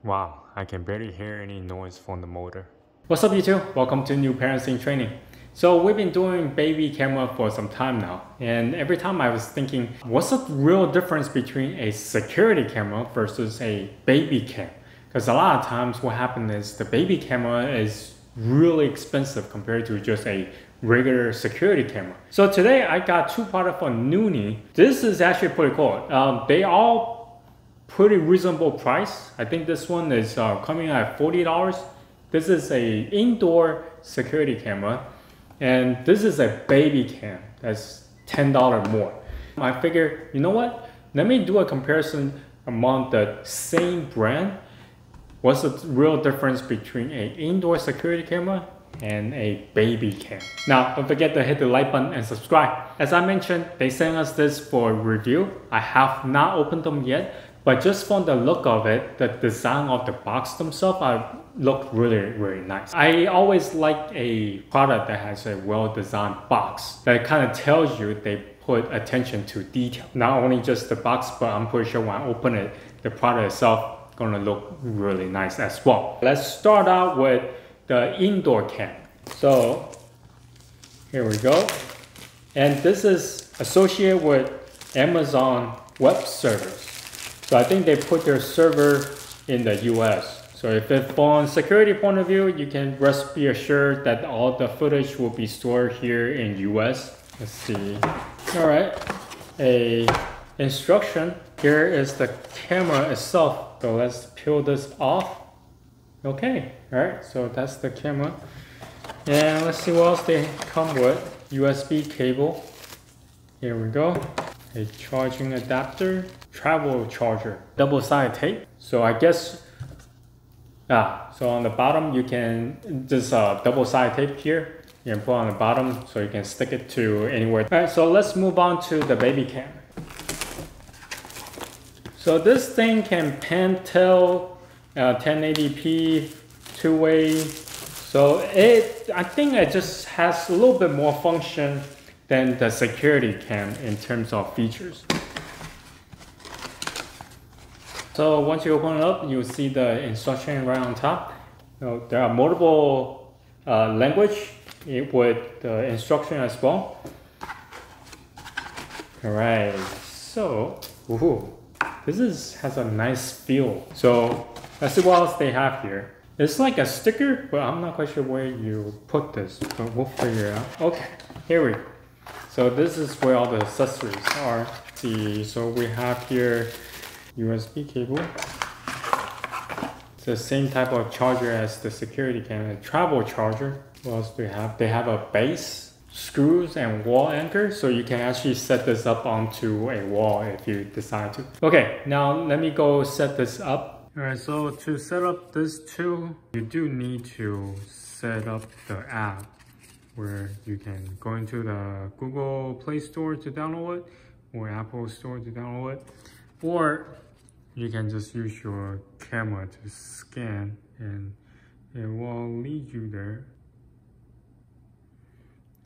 Wow, I can barely hear any noise from the motor. What's up YouTube? Welcome to New Parents in Training. So we've been doing baby camera for some time now, and every time I was thinking, what's the real difference between a security camera versus a baby cam? Because a lot of times what happens is the baby camera is really expensive compared to just a regular security camera. So today I got two products from Noonie. This is actually pretty cool. They all pretty reasonable price. I think this one is coming at $40. This is a indoor security camera, and this is a baby cam that's $10 more. I figured, you know what? Let me do a comparison among the same brand. What's the real difference between an indoor security camera and a baby cam? Now, don't forget to hit the like button and subscribe. As I mentioned, they sent us this for review. I have not opened them yet, but just from the look of it, the design of the box themselves look really nice. I always like a product that has a well-designed box that kind of tells you they put attention to detail. Not only just the box, but I'm pretty sure when I open it, the product itself gonna look really nice as well. Let's start out with the indoor cam. So here we go. And this is associated with Amazon Web Service. So I think they put their server in the US. So if it's from security point of view, you can rest be assured that all the footage will be stored here in US. Let's see. All right, a instruction. Here is the camera itself. So let's peel this off. Okay, all right, so that's the camera. And let's see what else they come with. USB cable. Here we go. A charging adapter, travel charger, double-sided tape. So I guess, so on the bottom you can, this double-sided tape here, you can put on the bottom so you can stick it to anywhere. All right, so let's move on to the baby cam. So this thing can pan tilt, 1080p, two-way. So I think it just has a little bit more function than the security cam in terms of features. So once you open it up, you'll see the instruction right on top. There are multiple language with the instruction as well. All right, so this has a nice feel. So let's see what else they have here. It's like a sticker, but I'm not quite sure where you put this, but we'll figure it out. Okay, here we go. So this is where all the accessories are. So we have here USB cable. It's the same type of charger as the security cam, a travel charger. What else do they have? They have a base, screws, and wall anchor. So you can actually set this up onto a wall if you decide to. Okay, now let me go set this up. All right, so to set up this tool, you do need to set up the app where you can go into the Google Play Store to download it or Apple Store to download it, or you can just use your camera to scan and it will lead you there.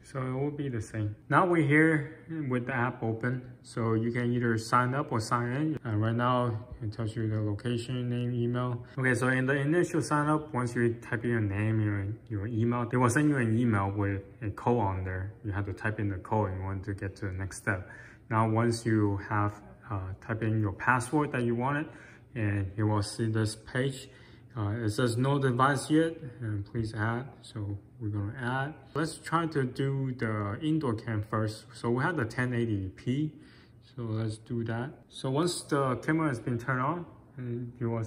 So it will be the same. Now we're here with the app open, so you can either sign up or sign in. Right now, it tells you the location, name, email. Okay, so in the initial sign up, once you type in your name and your email, they will send you an email with a code on there. You have to type in the code in order to get to the next step. Now, once you have typed in your password that you wanted, and you will see this page. It says no device yet, and please add. So we're gonna add. Let's try to do the indoor cam first. So we have the 1080p. So let's do that. So once the camera has been turned on, and you will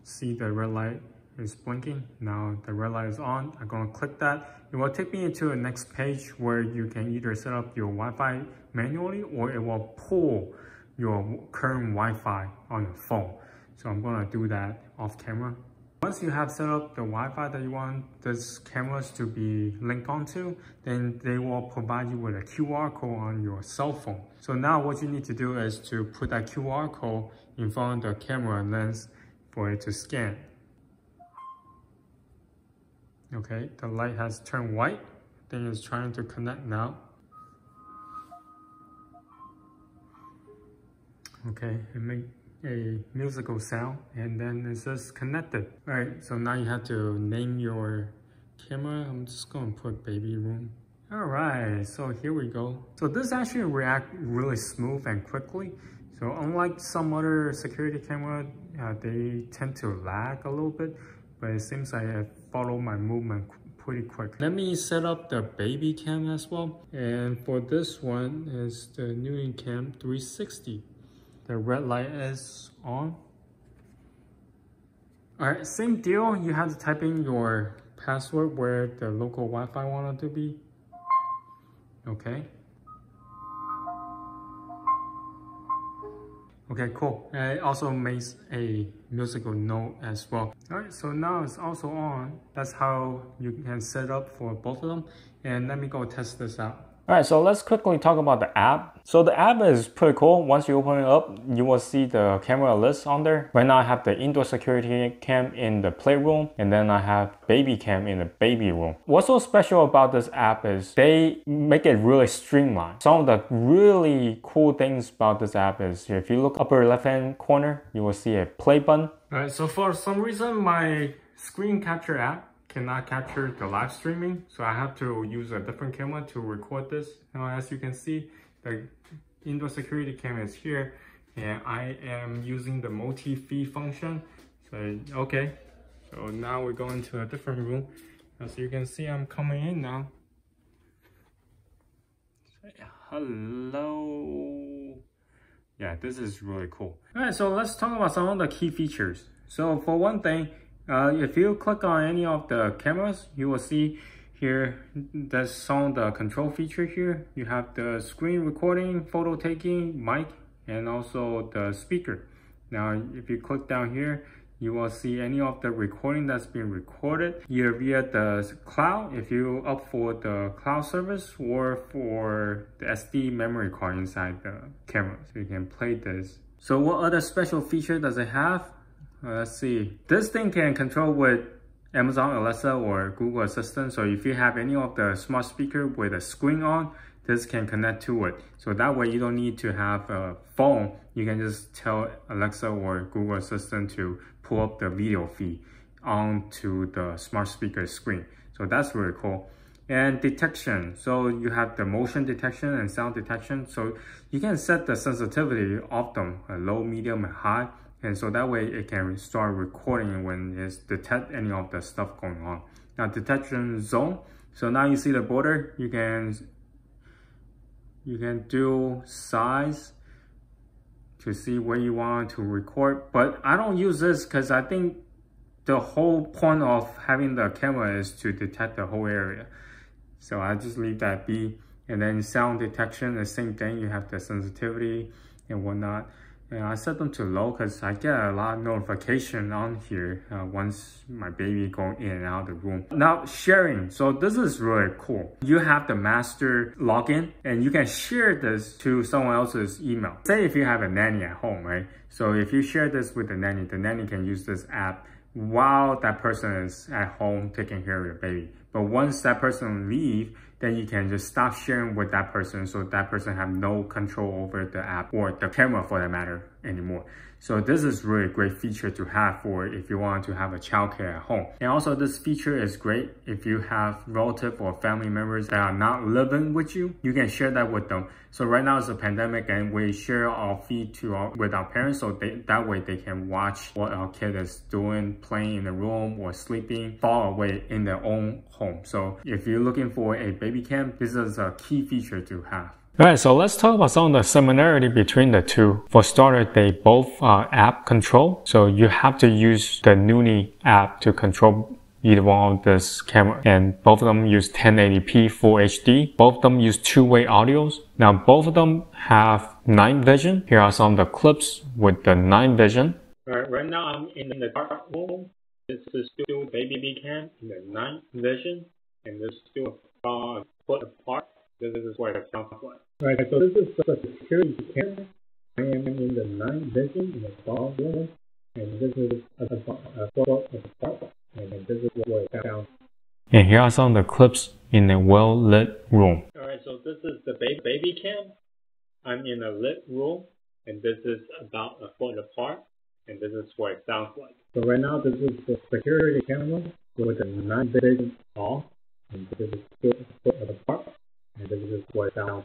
see the red light is blinking. Now the red light is on. I'm gonna click that. It will take me into the next page where you can either set up your Wi-Fi manually or it will pull your current Wi-Fi on your phone. So I'm gonna do that off camera. Once you have set up the Wi-Fi that you want these cameras to be linked onto, then they will provide you with a QR code on your cell phone. So now what you need to do is to put that QR code in front of the camera lens for it to scan. Okay, the light has turned white. I think it's trying to connect now. Okay, a musical sound, and then it says connected. All right, so now you have to name your camera. I'm just gonna put baby room. All right, so here we go. So this actually reacts really smooth and quickly. So unlike some other security camera, they tend to lag a little bit, but it seems like I follow my movement pretty quick. Let me set up the baby cam as well. And for this one is the Nooie Cam 360. The red light is on. All right, same deal. You have to type in your password where the local Wi-Fi wanted to be. Okay. Okay, cool. It also makes a musical note as well. All right, so now it's also on. That's how you can set up for both of them. And let me go test this out. All right, so let's quickly talk about the app. So the app is pretty cool. Once you open it up, you will see the camera list on there. Right now I have the indoor security cam in the playroom, and then I have baby cam in the baby room. What's so special about this app is they make it really streamlined. Some of the really cool things about this app is if you look upper left hand corner, you will see a play button. All right, so for some reason my screen capture app cannot capture the live streaming, so I have to use a different camera to record this. Now as you can see, the indoor security camera is here, and I am using the multi-feed function. So okay, so now we're going to a different room. As you can see, I'm coming in now. Say hello. Yeah, this is really cool. All right, so let's talk about some of the key features. So for one thing, if you click on any of the cameras, you will see here there's some of the control feature here. You have the screen recording, photo taking, mic, and also the speaker. Now, if you click down here, you will see any of the recording that's being recorded either via the cloud, if you opt for the cloud service, or for the SD memory card inside the camera, so you can play this. So what other special feature does it have? Let's see. This thing can control with Amazon Alexa or Google Assistant. So if you have any of the smart speaker with a screen on, this can connect to it. So that way you don't need to have a phone. You can just tell Alexa or Google Assistant to pull up the video feed onto the smart speaker screen. So that's really cool. And detection. So you have the motion detection and sound detection. So you can set the sensitivity of them, low, medium, and high. And so that way it can start recording when it's detect any of the stuff going on. Now detection zone. So now you see the border. You can do size to see where you want to record. But I don't use this because I think the whole point of having the camera is to detect the whole area. So I just leave that be. And then sound detection, the same thing. You have the sensitivity and whatnot. And I set them to low because I get a lot of notification on here once my baby going in and out of the room. Now sharing, so this is really cool. You have the master login and you can share this to someone else's email. Say if you have a nanny at home, right? So if you share this with the nanny can use this app while that person is at home taking care of your baby. But once that person leaves, then you can just stop sharing with that person, so that person have no control over the app or the camera for that matter anymore. So this is really a great feature to have for if you want to have a childcare at home. And also this feature is great if you have relative or family members that are not living with you. You can share that with them. So right now it's a pandemic and we share our feed with our parents, so that way they can watch what our kid is doing, playing in the room or sleeping far away in their own home. So if you're looking for a baby cam, this is a key feature to have. Alright, so let's talk about some of the similarity between the two. For starters, they both are app control. So you have to use the Noonie app to control either one of this camera. And both of them use 1080p Full HD. Both of them use two-way audios. Now both of them have night vision. Here are some of the clips with the night vision. Alright, right now I'm in the dark room. This is still baby cam in the night vision. And this is still a foot apart. This is what it sounds like. Right, so this is the security camera. I am in the night vision in the dark room, and this is a photo of the dark, and this is what it sounds. And here are some of the clips in a well-lit room. Alright, so this is the baby cam. I'm in a lit room, and this is about a foot apart, and this is what it sounds like. So right now, this is the security camera with a 9-bit off, and this is still a foot apart, and this is what it sounds like.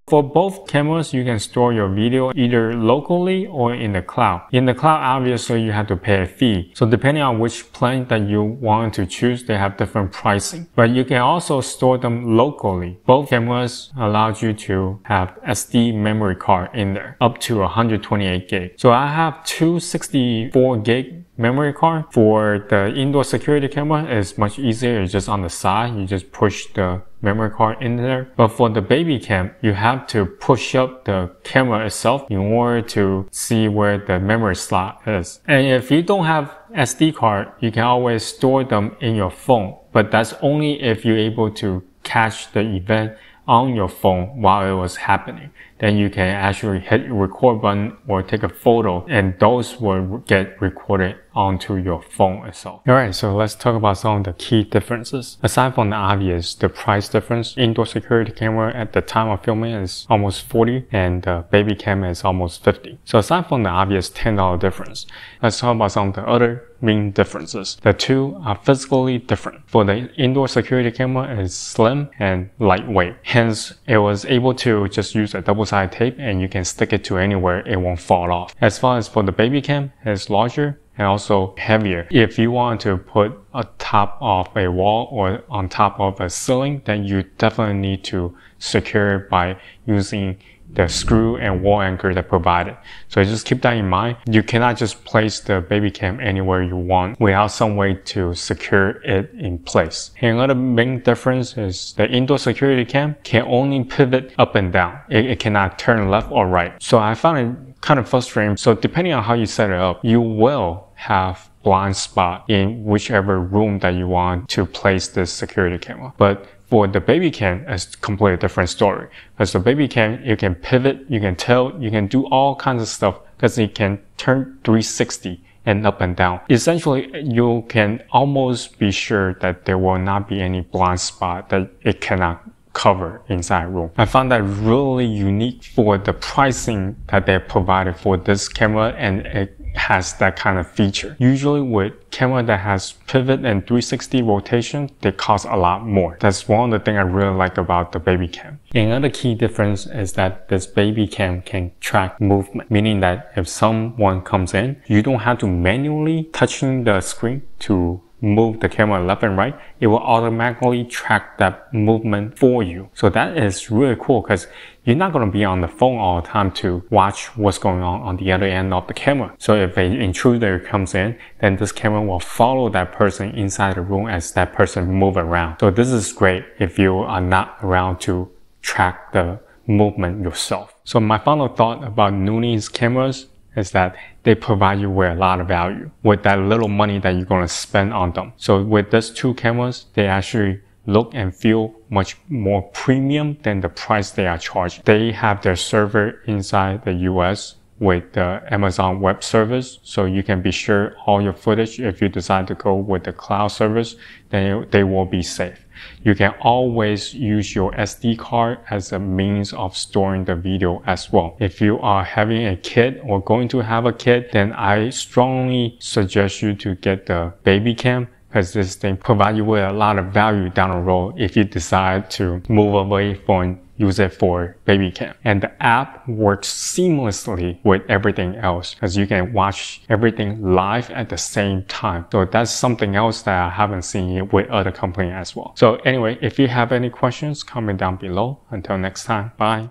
For both cameras, you can store your video either locally or in the cloud. In the cloud, obviously, you have to pay a fee. So depending on which plan that you want to choose, they have different pricing. But you can also store them locally. Both cameras allow you to have SD memory card in there, up to 128 gig. So I have two 64 gig memory card. For the indoor security camera, it's much easier. It's just on the side. You just push the memory card in there. But for the baby cam, you have to push up the camera itself in order to see where the memory slot is. And if you don't have SD card, you can always store them in your phone. But that's only if you're able to catch the event on your phone while it was happening. Then you can actually hit the record button or take a photo, and those will get recorded onto your phone itself. Alright, so let's talk about some of the key differences. Aside from the obvious, the price difference, indoor security camera at the time of filming is almost $40 and the baby camera is almost $50. So aside from the obvious $10 difference, let's talk about some of the other main differences. The two are physically different. For the indoor security camera, it's slim and lightweight. Hence, it was able to just use a double-sided tape and you can stick it to anywhere, it won't fall off. As far as for the baby cam, it's larger and also heavier. If you want to put on top of a wall or on top of a ceiling, then you definitely need to secure it by using the screw and wall anchor that provided. So just keep that in mind. You cannot just place the baby cam anywhere you want without some way to secure it in place. And another main difference is the indoor security cam can only pivot up and down. It cannot turn left or right. So I found it kind of frustrating. So depending on how you set it up, you will have blind spot in whichever room that you want to place this security camera. But for the baby cam, it's a completely different story. Because the baby cam, you can pivot, you can tilt, you can do all kinds of stuff because it can turn 360 and up and down. Essentially, you can almost be sure that there will not be any blind spot that it cannot cover inside room. I found that really unique for the pricing that they provided for this camera, and it has that kind of feature. Usually with camera that has pivot and 360 rotation, they cost a lot more. That's one of the things I really like about the baby cam. Another key difference is that this baby cam can track movement, meaning that if someone comes in, you don't have to manually touching the screen to move the camera left and right. It will automatically track that movement for you. So that is really cool because you're not going to be on the phone all the time to watch what's going on the other end of the camera. So if an intruder comes in, then this camera will follow that person inside the room as that person move around. So this is great if you are not around to track the movement yourself. So my final thought about Noonie's cameras is that they provide you with a lot of value with that little money that you're going to spend on them. So with these two cameras, they actually look and feel much more premium than the price they are charging. They have their server inside the US with the Amazon Web Service, so you can be sure all your footage, if you decide to go with the cloud service, then they will be safe. You can always use your SD card as a means of storing the video as well. If you are having a kid or going to have a kid, then I strongly suggest you to get the baby cam, because this thing provides you with a lot of value down the road if you decide to move away from use it for baby cam. And the app works seamlessly with everything else because you can watch everything live at the same time. So that's something else that I haven't seen with other companies as well. So anyway, if you have any questions, comment down below. Until next time, bye.